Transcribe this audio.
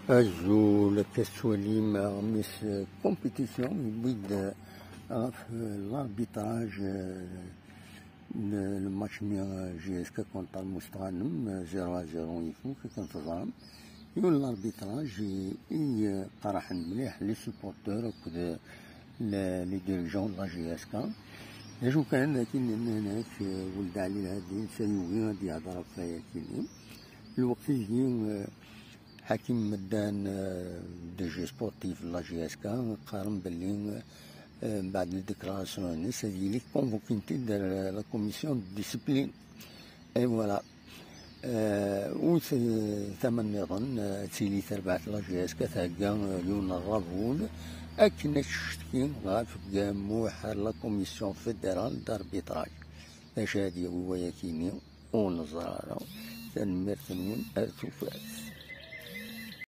أجو لكسولي مع مس كومبيتيسيون يبيد في الاربيتراج الماتش مع جي اس كا كونتر المستغنم 0-0 يفو كي كنتظام يقول الاربيتراج قرح مليح لي سوبورتور وكذا لي ديريجون لا جي اس كا اجو كان لكن هناك ولد علي الهادي سيوي غادي يهضر فيا كيني الوقت يجي حكيم مدان دي جي سبورتيف لا جي اس كا قارن بلي بعد الديكلاراسيون نيس هذه لي كونفوكينتي دار لا كوميسيون ديسيبلين اي فوالا و ثمن نظن تيلي تربعت لا جي اس كا تهكا لون الرافون اكن تشتكي غاف موحر لا كوميسيون فيدرال داربيتراج اش هادي هو ياكيني ونزرارة تنمرتنون ارتوفاس.